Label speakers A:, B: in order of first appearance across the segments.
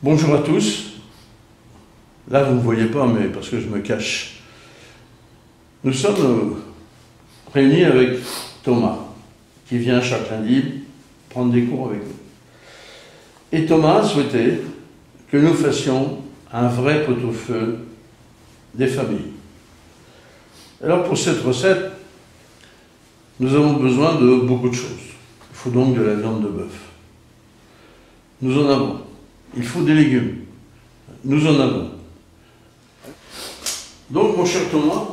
A: Bonjour à tous. Là, vous ne me voyez pas, mais parce que je me cache. Nous sommes réunis avec Thomas, qui vient chaque lundi prendre des cours avec nous. Et Thomas souhaitait que nous fassions un vrai pot-au-feu des familles. Alors pour cette recette, nous avons besoin de beaucoup de choses. Il faut donc de la viande de bœuf. Nous en avons. Il faut des légumes. Nous en avons. Donc mon cher Thomas,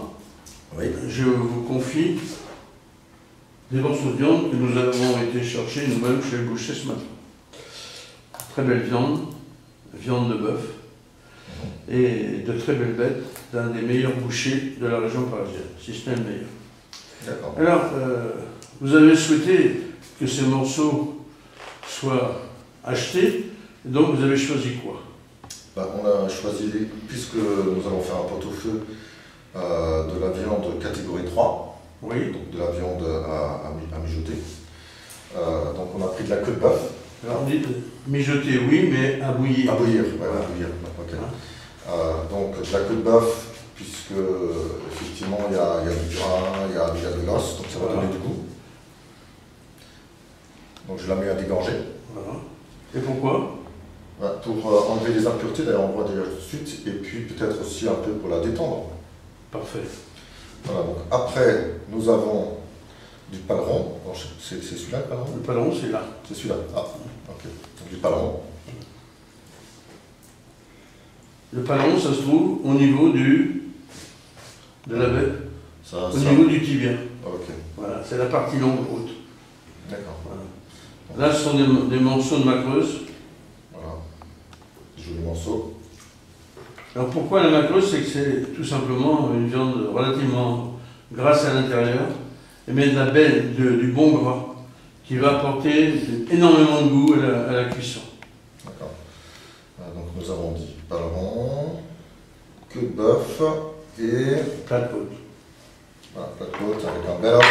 A: oui, je vous confie des morceaux de viande que nous avons été chercher nous-mêmes chez le boucher ce matin. Très belle viande, viande de bœuf, et de très belles bêtes d'un des meilleurs bouchers de la région parisienne, si ce n'est le meilleur. D'accord. Alors, vous avez souhaité que ces morceaux soient achetés, et donc vous avez choisi quoi?
B: On a choisi, puisque nous allons faire un pot-au-feu, de la viande catégorie 3, oui. Donc de la viande à mijoter. Donc on a pris de la queue de bœuf.
A: Alors on dit mijoter, oui, mais à bouillir.
B: À bouillir, oui, voilà. À bouillir. Okay. Donc de la queue de bœuf, puisque effectivement il y a du gras, il y a de l'os, donc ça va donner du goût. Donc je la mets à dégorger.
A: Voilà. Et pourquoi?
B: Pour enlever les impuretés, d'ailleurs on voit déjà tout de suite, et puis peut-être aussi un peu pour la détendre.
A: Parfait.
B: Voilà, donc après nous avons du paleron. C'est celui-là le paleron?
A: Le paleron c'est là.
B: C'est celui-là. Ah, ok. Donc du paleron.
A: Le paleron ça se trouve au niveau de la bête, au niveau du tibia.
B: Ok.
A: Voilà, c'est la partie longue haute.
B: D'accord.
A: Voilà. Là ce sont des morceaux de macreuse.
B: Voilà. Jolis morceaux.
A: Alors pourquoi la macreuse? C'est que c'est tout simplement une viande relativement grasse à l'intérieur, mais de la belle, du bon gras, qui va apporter énormément de goût à la cuisson.
B: D'accord. Donc nous avons dit paleron, queue de bœuf et
A: plat de côte.
B: Voilà, plat de côte avec un bel os.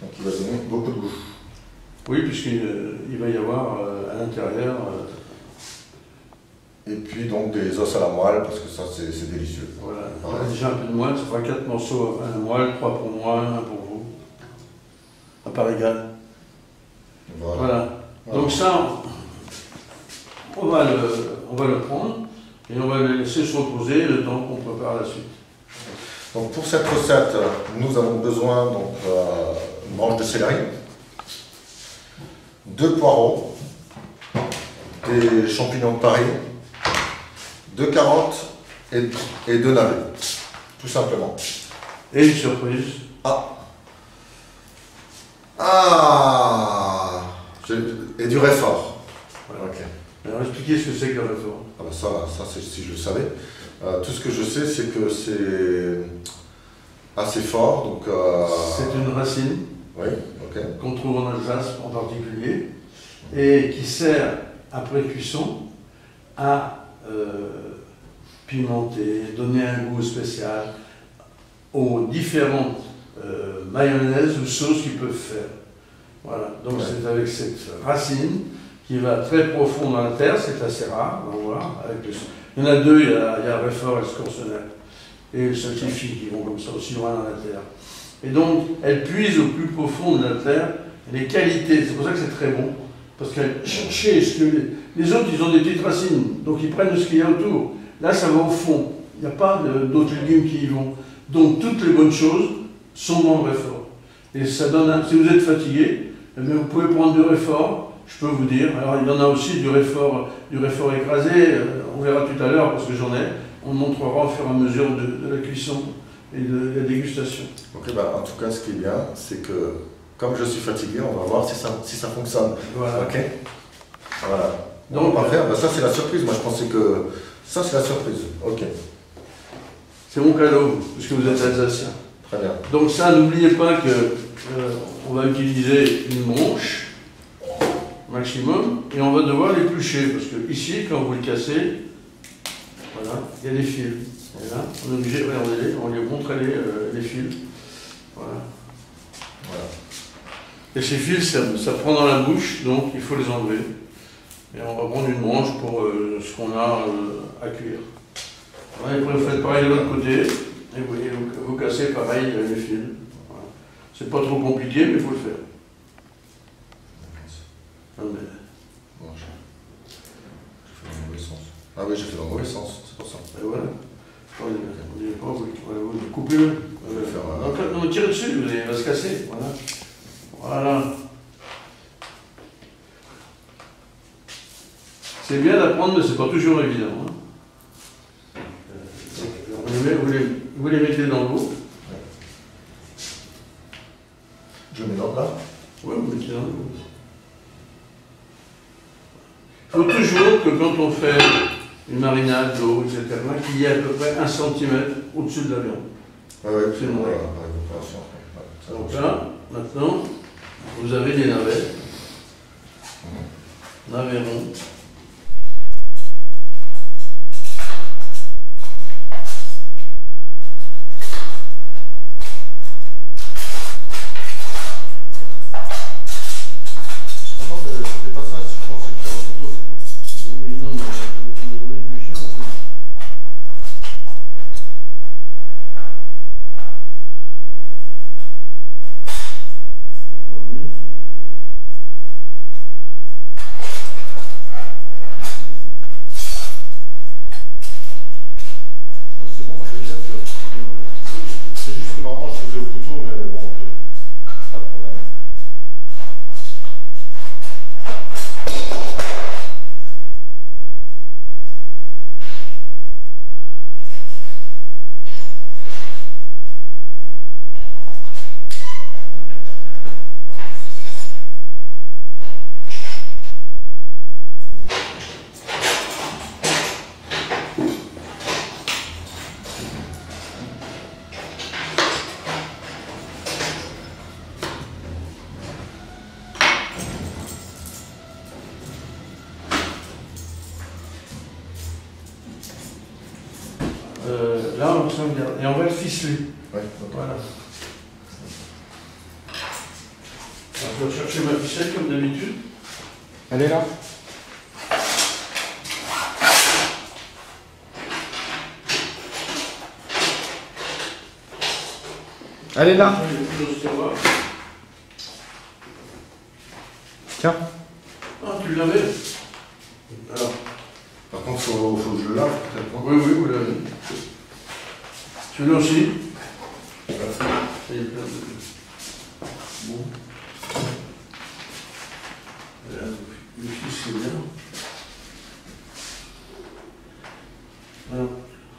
B: Donc il va donner beaucoup de goût.
A: Oui, puisqu'il va y avoir à l'intérieur.
B: Et puis donc des os à la moelle, parce que ça c'est délicieux.
A: Voilà, on a déjà un peu de moelle, ça fera 4 morceaux à la moelle, 3 pour moi, 1 pour vous. À part égal. Voilà. Donc ça, on va le prendre et on va le laisser se reposer le temps qu'on prépare la suite.
B: Donc pour cette recette, nous avons besoin d'une branche de céleri, 2 poireaux, des champignons de Paris, 2 carottes et 2 navets, tout simplement.
A: Et une surprise.
B: Et du réfort.
A: Voilà. Okay. Alors expliquez ce que c'est que le réfort.
B: Ah ben ça si je le savais. Tout ce que je sais, c'est que c'est assez fort. Donc
A: c'est une racine,
B: oui, okay,
A: qu'on trouve en Alsace en particulier, et qui sert, après cuisson, à pimenter, donner un goût spécial aux différentes mayonnaises ou sauces qu'ils peuvent faire. Voilà, donc ouais. C'est avec cette racine qui va très profond dans la terre, c'est assez rare, on va voir. Il y en a 2, il y a Réfort et Scorsonnet, et le Saint-Fifi qui vont comme ça aussi loin dans la terre. Et donc, elle puise au plus profond de la terre les qualités, c'est pour ça que c'est très bon, parce qu'elle cherchait ce que les autres, ils ont des petites racines, donc ils prennent ce qu'il y a autour. Là, ça va au fond, il n'y a pas d'autres légumes qui y vont. Donc, toutes les bonnes choses sont dans le Réfort. Et ça donne, si vous êtes fatigué, eh bien, vous pouvez prendre du Réfort, je peux vous dire. Alors, il y en a aussi du réfort écrasé, on verra tout à l'heure, parce que j'en ai. On montrera au fur et à mesure de la cuisson et de la dégustation.
B: Ok, en tout cas, ce qui est bien, c'est que, comme je suis fatigué, on va voir si ça fonctionne.
A: Voilà.
B: Ok. Voilà. Donc, parfait. Ça, c'est la surprise. Moi, je pensais que ça, c'est la surprise. Ok.
A: C'est mon cadeau, puisque vous êtes alsacien.
B: Très bien.
A: Donc ça, n'oubliez pas que on va utiliser une branche maximum et on va devoir l'éplucher parce que ici, quand vous le cassez, voilà, il y a des fils. Et là, on est obligé, regardez-les, on lui montre les fils. Voilà. Et ces fils, ça prend dans la bouche, donc il faut les enlever. Et on va prendre une branche pour ce qu'on a à cuire. Voilà, et après vous faites pareil de l'autre côté, et vous cassez pareil les fils. Voilà. C'est pas trop compliqué, mais il faut le faire.
B: Ah, mais... bon, j'ai fait dans le mauvais sens. Ah oui, j'ai fait dans le mauvais sens, c'est pour ça.
A: Et voilà. Vous coupez-le. Non, tirez dessus, il va se casser. Voilà. Voilà. C'est bien d'apprendre, mais c'est pas toujours évident. Hein. Vous les mettez dans l'eau.
B: Je mets dans là.
A: Oui, vous mettez dans l'eau. Il faut toujours que quand on fait une marinade d'eau, etc., qu'il y ait à peu près 1 cm au-dessus de la viande.
B: Ah ouais,
A: c'est bon. Donc là, maintenant, vous avez des navets. Navets ronds. Là, on va s'en garder. Et on va le ficeler.
B: Ouais,
A: voilà. Alors, je vais chercher ma ficelle comme d'habitude.
C: Elle est là. Elle est là. Tiens.
A: Ah, tu l'avais. Alors.
B: Par contre, il faut que je le lave, peut-être.
A: Oui, oui, vous l'avez. Celui-là aussi.
B: Ouais.
A: Bon. Voilà, le fils, c'est bien. Alors,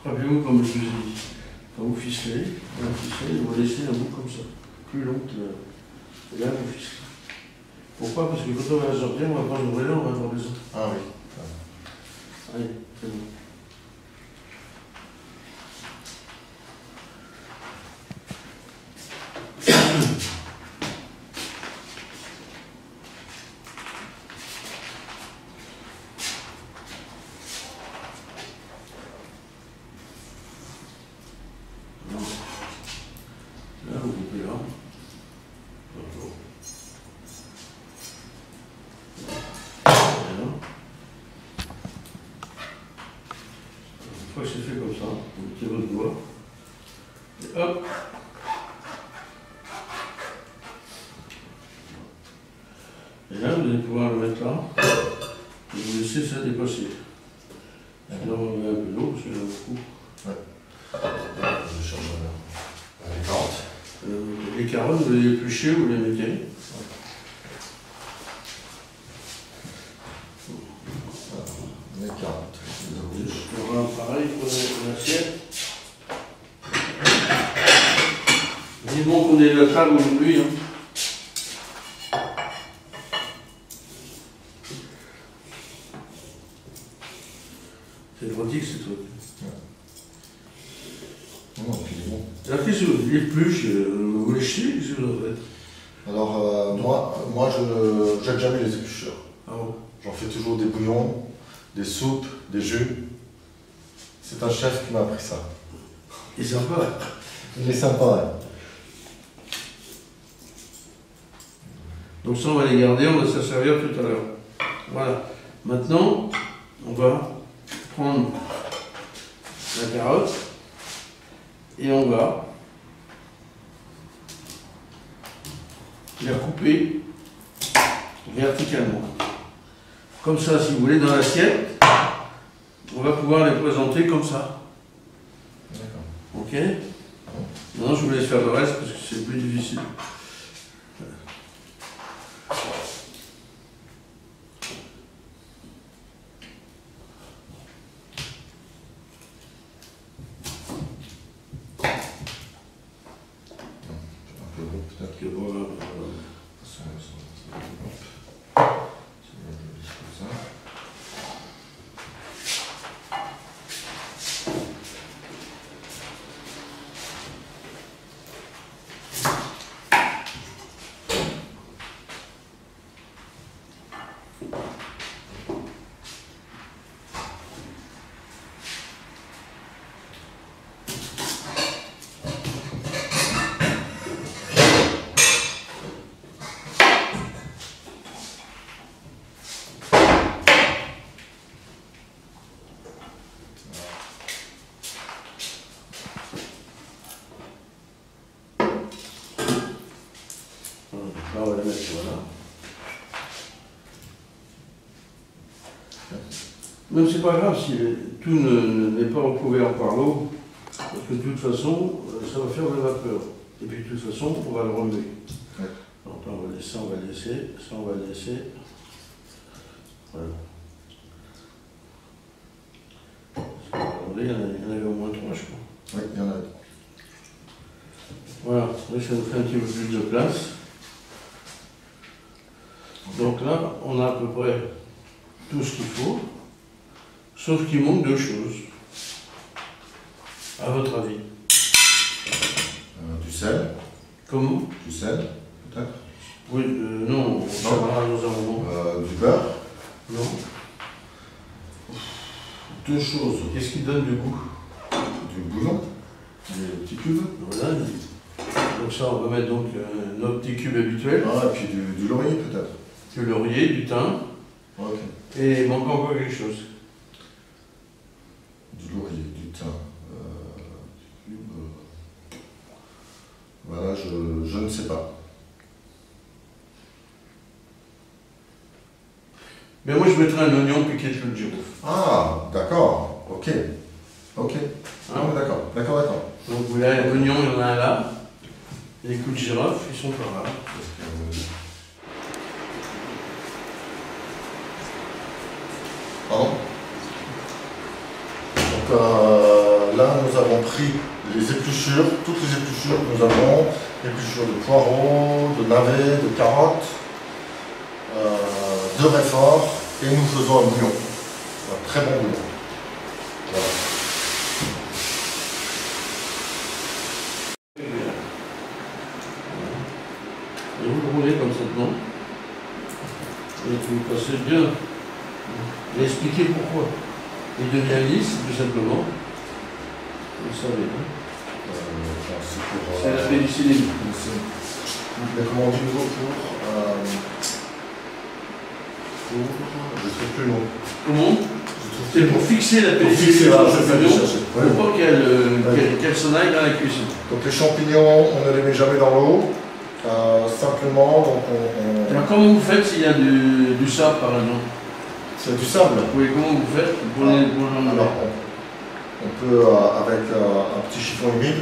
A: rappelez-vous, comme je vous ai dit, quand vous ficelez, vous laissez un bout comme ça, plus long que et là, vous ficelez. Pourquoi? Parce que quand on va la sortir, on va pas l'ouvrir là, on va avoir les autres.
B: Ah oui.
A: Allez, c'est bon. Là, vous coupez là. Une fois que c'est fait comme ça, vous mettez votre doigt. Et hop. Et là, vous allez pouvoir le mettre là. Et vous laissez ça dépasser. Sinon, on met un peu d'eau, parce qu'il y en a beaucoup.
B: Ouais. Je cherche les carottes.
A: Les carottes, vous les épluchez, vous les mettez.
B: Les carottes.
A: On va pareil pour l'assiette. Vivement qu'on ait la table aujourd'hui. Hein. C'est pratique ce truc.
B: Non, puis il est bon.
A: Alors qu'est-ce que vous épluchez, vous les chiez, qu'est-ce que vous en faites?
B: Alors, moi je jette jamais les éplucheurs.
A: Ah bon?
B: J'en fais toujours des bouillons, des soupes, des jus. C'est un chef qui m'a appris ça.
A: Il est sympa.
B: Il est sympa, ouais.
A: Donc ça, on va les garder, on va s'en servir tout à l'heure. Voilà. Maintenant, on va prendre la carotte et on va la couper verticalement. Comme ça, si vous voulez, dans l'assiette, on va pouvoir les présenter comme ça. Ok? Maintenant, je vous laisse faire le reste parce que c'est plus difficile. Peut-être que voilà. Là, on va la mettre, voilà. Même c'est pas grave si tout n'est pas recouvert par l'eau, parce que de toute façon, ça va faire de la vapeur. Et puis de toute façon, on va le remuer. Ouais. Donc là, on va laisser, on va laisser, ça on va laisser. Voilà. Regardez, il y en avait au moins 3, je crois.
B: Oui, il y en a.
A: Voilà, là, ça nous fait un petit peu plus de place. Donc là, on a à peu près tout ce qu'il faut, sauf qu'il manque deux choses. À votre avis?
B: Du sel.
A: Comment?
B: Du sel, peut-être?
A: Oui, non, nous avons.
B: Du beurre?
A: Non.
B: Deux choses.
A: Qu'est-ce qui donne du goût?
B: Du bouillon, des petits cubes.
A: Voilà. Donc ça, on va mettre donc nos petits cubes habituels.
B: Ah, et puis du laurier peut-être.
A: Du laurier, du thym.
B: Ok.
A: Et il manque encore quelque chose.
B: Du laurier, du thym. Voilà, je ne sais pas.
A: Mais moi, je mettrai un oignon piqué de clou de girofle.
B: Ah, d'accord. Ok. Ok.
A: Hein?
B: Ah, d'accord. D'accord.
A: Donc vous voyez, l'oignon, il y en a un là. Les clous de girofle, ils sont par là.
B: Pardon. Donc là, nous avons pris les épluchures, toutes les épluchures que nous avons, épluchures de poireaux, de navets, de carottes, de réfort, et nous faisons un bouillon, un très bon bouillon. Voilà.
A: Et vous le roulez comme ça dedans. Et vous passez bien. Et expliquez pourquoi. Il devient lisse, tout simplement. Vous savez, hein. C'est la pénicilline.
B: Mais comment on dit le mot je ne sais plus le mot.
A: Comment? C'est pour fixer la pénicilline dans le champignon, pour pas qu'elle s'en aille dans la cuisson.
B: Donc les champignons, on ne les met jamais dans l'eau. Simplement, donc
A: Alors comment vous faites s'il y a du sable par exemple?
B: C'est du sable.
A: Oui, comment vous faites pour
B: alors, on peut, avec un petit chiffon humide.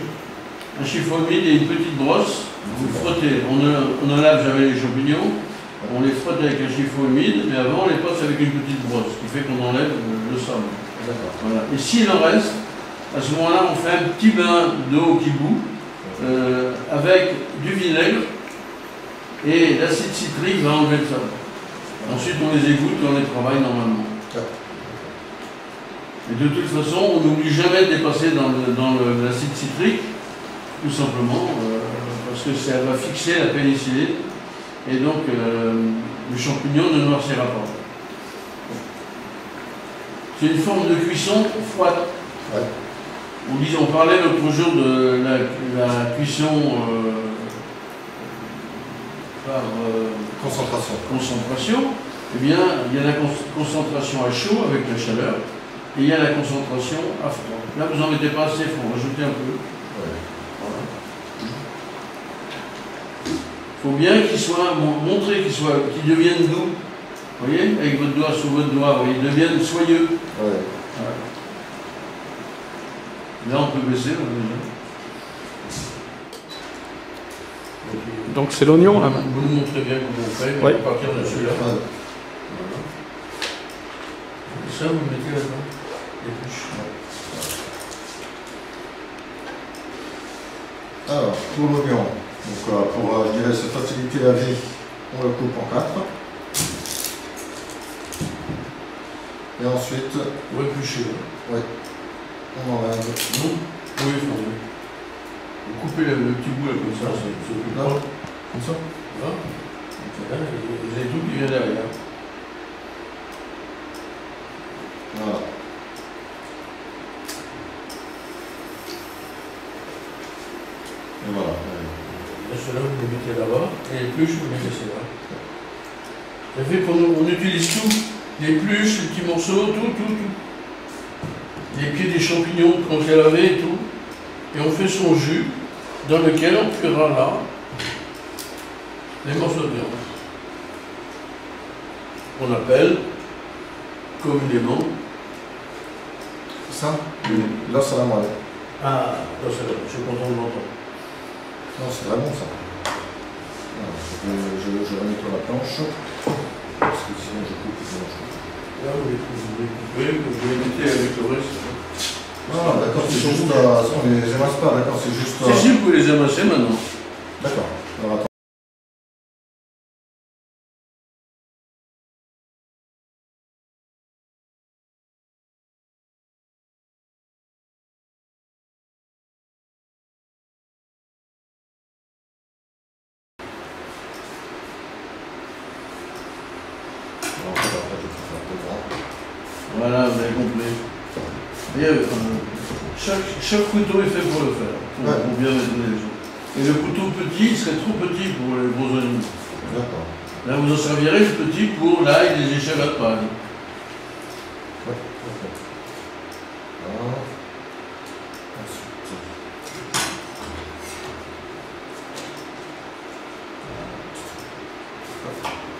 A: Un chiffon humide et une petite brosse, vous frottez. On n'enlève jamais les champignons, on les frotte avec un chiffon humide, mais avant on les passe avec une petite brosse, ce qui fait qu'on enlève le sable. Voilà. Et s'il en reste, à ce moment-là, on fait un petit bain d'eau qui bout, avec du vinaigre, et l'acide citrique va enlever le sable. Ensuite, on les égoutte et on les travaille normalement. Et de toute façon, on n'oublie jamais de les passer dans l'acide citrique, tout simplement, parce que ça va fixer la pénicilline, et donc le champignon ne noircira pas. C'est une forme de cuisson froide.
B: Ouais.
A: On parlait l'autre jour de la cuisson par
B: concentration.
A: eh bien, il y a la concentration à chaud avec la chaleur, et il y a la concentration à froid. Là, vous n'en mettez pas assez, il faut en rajouter un peu.
B: Ouais.
A: Voilà. Il faut bien qu'il soit, montrer qu'il devienne doux. Vous voyez, avec votre doigt sous votre doigt, il devienne soyeux.
B: Ouais.
A: Voilà. Là, on peut baisser.
C: Donc c'est l'oignon là.
A: Vous nous montrez bien comment on fait,
C: Ouais.
A: à partir de celui-là.
B: Ouais.
A: Voilà. Et ça, vous le mettez là-dedans. L'épluche.
B: Alors, pour l'oignon, donc pour, je dirais, se faciliter la vie, on le coupe en 4. Et ensuite,
A: Vous épluchez.
B: ouais, on enlève.
A: Non. Oui, il faut. Vous coupez le petit bout là comme ça, c'est plus
B: Là.
A: propre.
B: Comme ça.
A: Voilà. Là, vous avez tout qui vient derrière.
B: Voilà. Et voilà.
A: Là, ceux-là, vous les mettez là-bas, et les pluches, vous les mettez là. Ça fait qu'on utilise tout. Les pluches, les petits morceaux, tout. Les pieds des champignons qu'on a lavés et tout. Et on fait son jus, dans lequel on cuira là les morceaux de viande. On appelle communément.
B: Ça, là, c'est la moelle.
A: Ah, là, je suis content de l'entendre.
B: Non, c'est très bon ça. Voilà, je remets la planche. Parce que sinon je coupe les manches.
A: Là, vous les coupez, vous les mettez avec le reste.
B: Ah, d'accord, c'est juste. On les émasse pas, d'accord, c'est juste.
A: Si, si, vous pouvez les amasser maintenant.
B: D'accord. Alors attends.
A: Voilà, vous avez compris. Et, chaque couteau est fait pour le faire, pour bien mettre les choses. Et le couteau petit, il serait trop petit pour les gros oignons.
B: D'accord.
A: Là, vous en servirez le petit pour l'ail et les échalotes, par exemple.
B: Ouais, ok. Voilà. Ensuite.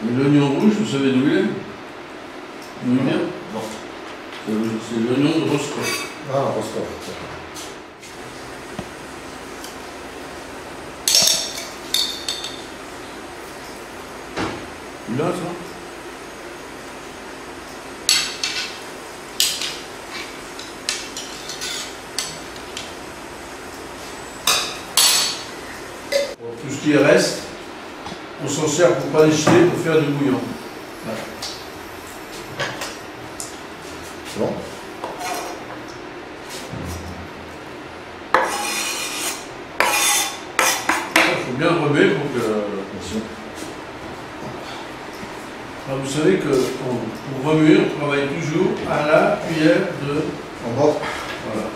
A: Et l'oignon rouge, vous savez d'où il est? D'où il vient?
B: Non.
A: C'est l'oignon de Roscoff.
B: Ah, Roscoff.
A: Là, ça? Tout ce qui reste, on s'en sert pour pas les jeter, pour faire du bouillon. Voilà.
B: C'est bon?
A: Il faut bien remuer pour que... Alors, vous savez que pour remuer, on travaille toujours à la cuillère de...
B: En bas.
A: Voilà.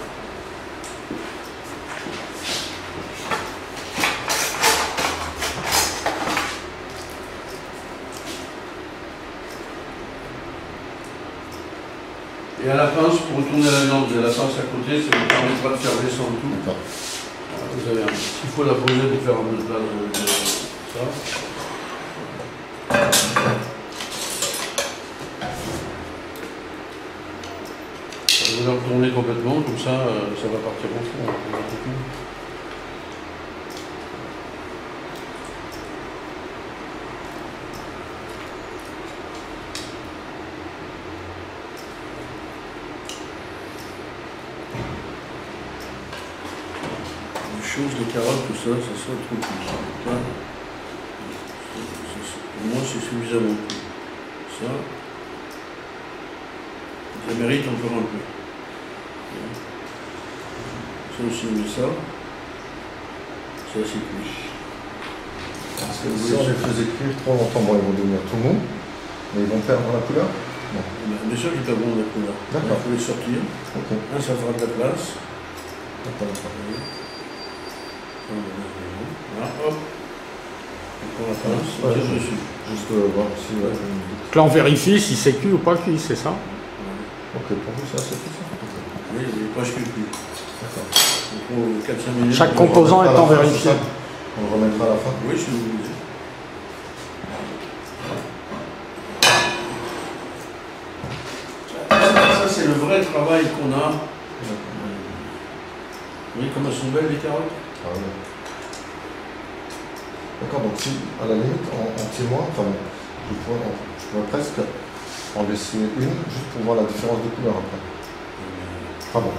A: Et à la pince, pour retourner la viande, vous avez la pince à côté, ça vous permettra de faire descendre tout.
B: D'accord.
A: Voilà, vous avez il faut la poser pour faire un peu de place. Ça. Vous la retournez complètement, comme ça, ça va partir au fond. Chose, les carottes, tout ça, ça sera trop plus. Là, pour moi, c'est suffisamment plus. Ça, ça mérite encore un peu. Ça aussi, on met ça. Ça, c'est plus.
B: Parce que si on les faisait cuire trop longtemps, bon, ils vont devenir tout mous, mais ils vont perdre la couleur. Non.
A: Bien sûr qu'il n'est pas bon la couleur.
B: D'accord.
A: Il faut les sortir.
B: Ok.
A: Là, ça fera de la place.
B: D'accord.
A: Voilà, hop.
B: Ouais, juste voir si...
C: Donc là, on vérifie si c'est cuit ou pas cuit, c'est ça?
B: Ok, pour vous, c'est assez puissant.
A: Oui, il est presque cuit.
B: D'accord.
A: Il faut 4-5 minutes.
C: Chaque composant étant vérifié.
B: On le remettra à la fin.
A: Oui, si vous voulez. Ça, c'est le vrai travail qu'on a. Vous voyez comme elles sont belles les carottes?
B: Ah oui. D'accord, donc si, à la limite, en témoin, enfin, je pourrais presque en laisser une, juste pour voir la différence de couleur après. Ah bon.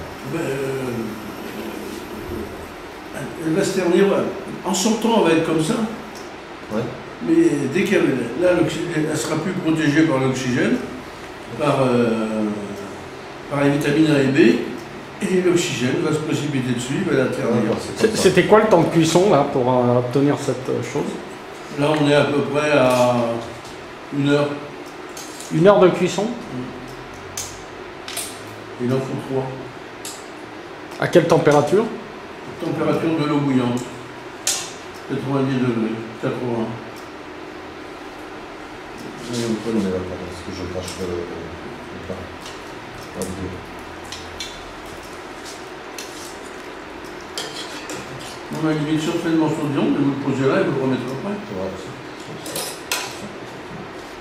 A: Elle va se ternir, en sortant elle va être comme ça.
B: Ouais.
A: Mais dès qu'elle elle sera plus protégée par l'oxygène, par les vitamines A et B, et l'oxygène va se précipiter dessus, il va la ternir.
C: C'était quoi le temps de cuisson là pour obtenir cette chose?
A: Là on est à peu près à 1 heure.
C: 1 heure de cuisson?
A: Il en faut 3.
C: À quelle température?
A: Température de l'eau bouillante. 90 degrés, 80.
B: Oui, on est là, parce que je cache le plat.
A: On a limite sur fait de morceaux de viande, vous le posez là et vous le remettez après.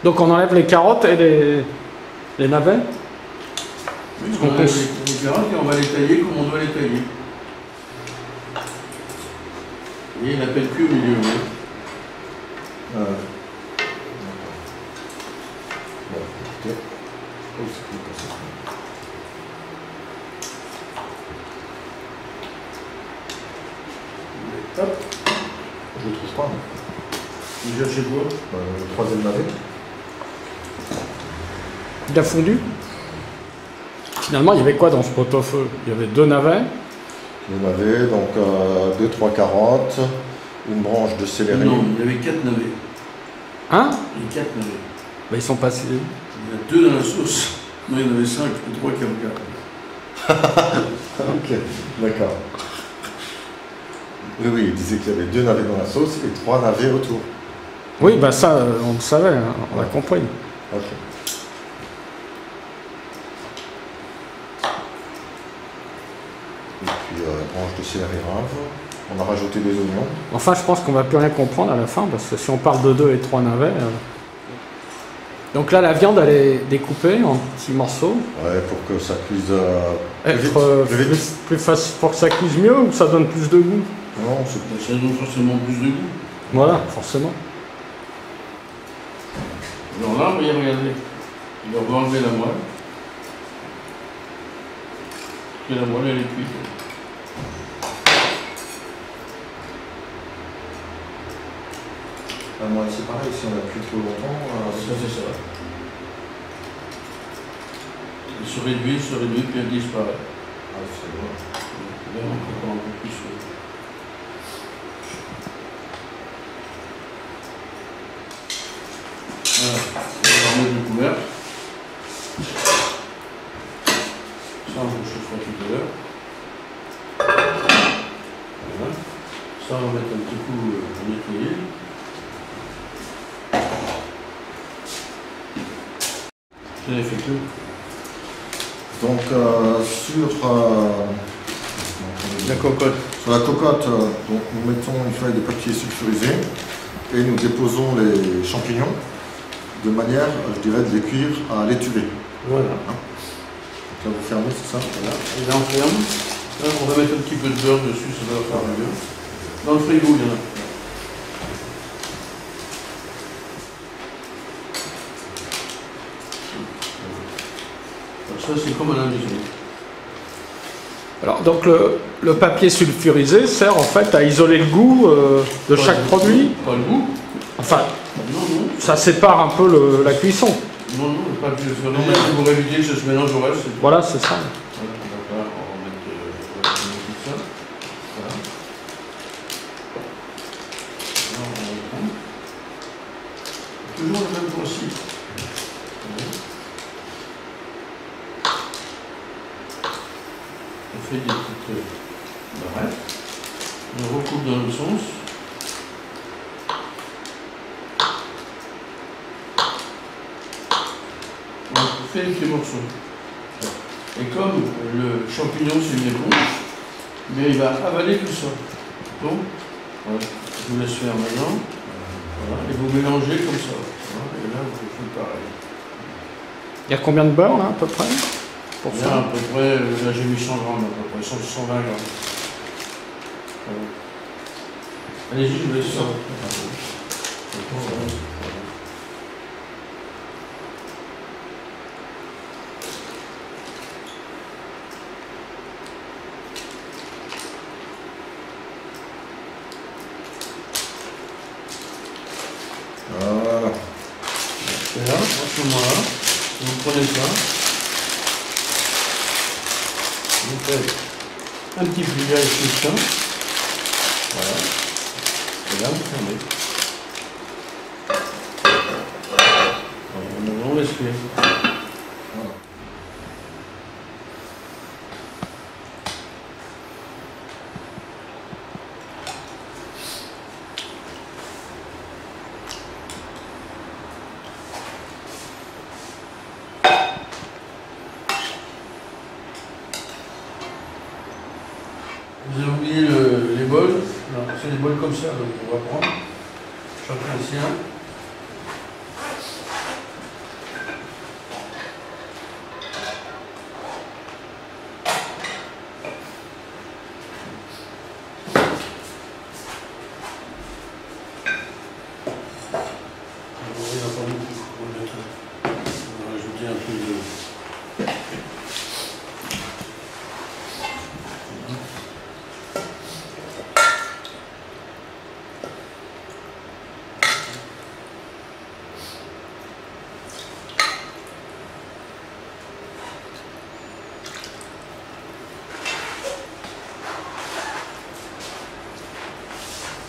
C: Donc on enlève les carottes et les navets?
A: Oui, on enlève les carottes et on va les tailler comme on doit les tailler. Vous voyez, il appelle cuit au milieu. Hop.
B: Je le trouve pas.
A: Vous cherchez quoi?
B: Le troisième navet.
C: Il a fondu? Finalement, il y avait quoi dans ce pot-au-feu? Il y avait 2 navets.
B: 2 navets, donc 2-3 carottes, une branche de céleri.
A: Non, il y avait 4 navets.
C: Hein?
A: Il y a 4 navets.
C: Ben, ils sont passés.
A: Il y en a 2 dans la sauce. Non, il y en avait 5, 3 qui ont 4.
B: Ok, d'accord. Oui, il disait qu'il y avait 2 navets dans la sauce et 3 navets autour.
C: Oui, bah ça, on le savait, hein, on a compris.
B: Ok. Et puis, branche de céleri rave. On a rajouté des oignons.
C: Enfin, je pense qu'on va plus rien comprendre à la fin, parce que si on parle de 2 et 3 navets... Donc là, la viande, elle est découpée en petits morceaux.
B: Ouais, pour que ça cuise
C: plus facile, pour que ça cuise mieux ou que ça donne plus de goût?
B: Non,
A: Ça donne forcément plus de goût.
C: Voilà, forcément.
A: Alors là, regardez. On va enlever la moelle. Et la moelle, elle est cuite.
B: moi, c'est pareil, si on a cuit trop longtemps...
A: Ça, c'est ça. Elle se réduit, puis elle disparaît.
B: Ah, c'est bon.
A: Là, on prépare un peu plus. Voilà, on va mettre le couvercle. Ça, on le chauffera tout à l'heure. Voilà. Ça, on va mettre un petit coup en nettoyer. Vous avez fait tout.
B: Donc, sur
A: la cocotte.
B: Sur la cocotte, donc, nous mettons une feuille de papier sulfurisé et nous déposons les champignons de manière, je dirais, de les cuire à l'étuvée.
A: Voilà.
B: Donc là, vous fermez, c'est ça?
A: Voilà. Et là, on ferme. Là, on va mettre un petit peu de beurre dessus, ça va faire mieux. Dans le frigo, il y en a. Ça, c'est comme à la maison.
C: Alors, donc le papier sulfurisé sert en fait à isoler le goût de chaque produit.
A: Pas le goût.
C: Enfin,
A: non, non.
C: Ça sépare un peu la cuisson.
A: Non, non, le papier sulfurisé, vous éviter que ça se mélange au reste.
C: Voilà, c'est ça.
A: Voilà, on va mettre tout ça. Voilà. Alors, on va prendre. Toujours le même principe. On fait des petites barrettes, on recoupe dans le sens, très petits morceaux. Et comme le champignon c'est une éponge, mais il va avaler tout ça. Donc, voilà. Je vous laisse faire maintenant. Voilà. Et vous mélangez comme ça. Voilà. Et là, vous faites pareil.
C: Il y a combien de beurre là à peu près pour
A: Là,
C: ça?
A: à peu près, là j'ai mis 100 grammes, à peu près 120 grammes. Voilà. Allez-y, je vous laisse ça.
B: Voilà.
A: Et là, à ce moment-là, vous prenez ça, vous faites un petit pliage sur ça, voilà, et là vous fermez. Voilà, on laisse faire. Voilà. Vous avez oublié les bols. C'est des bols comme ça, donc on va prendre chacun le sien. Il n'y en a pas beaucoup, on va rajouter un peu de...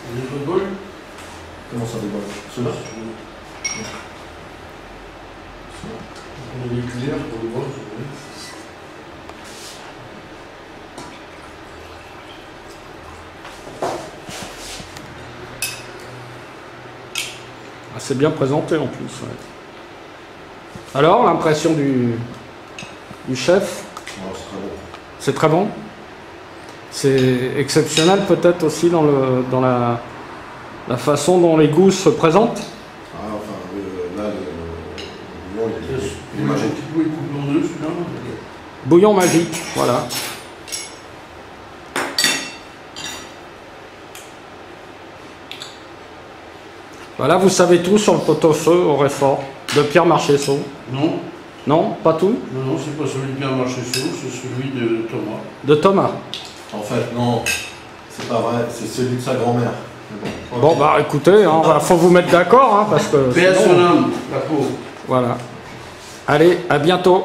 A: Vous avez votre bol?
B: Comment ça déballe?
A: Cela. On a des cuillères pour le bol, si vous voulez.
C: Ah, c'est bien présenté en plus. Ouais. Alors, l'impression du chef,
B: Ouais, c'est très bon.
C: c'est très bon. C'est exceptionnel peut-être aussi dans la façon dont les goûts se présentent.
B: Ah, enfin, là, le bouillon, il est magique.
A: Oui, coupe en deux, celui-là.
C: Bouillon magique, voilà. Voilà, vous savez tout sur le pot-au-feu au Réfort de Pierre Marchessault.
A: Non,
C: Non, pas tout?
A: non, c'est pas celui de Pierre Marchessault, c'est celui de Thomas.
C: De Thomas.
B: En fait, non, c'est pas vrai, c'est celui de sa grand-mère.
C: Bon, bah écoutez, hein, faut vous mettre d'accord, hein, parce que...
A: Paix à
C: sinon-
A: son âme, la pauvre.
C: Voilà. Allez, à bientôt.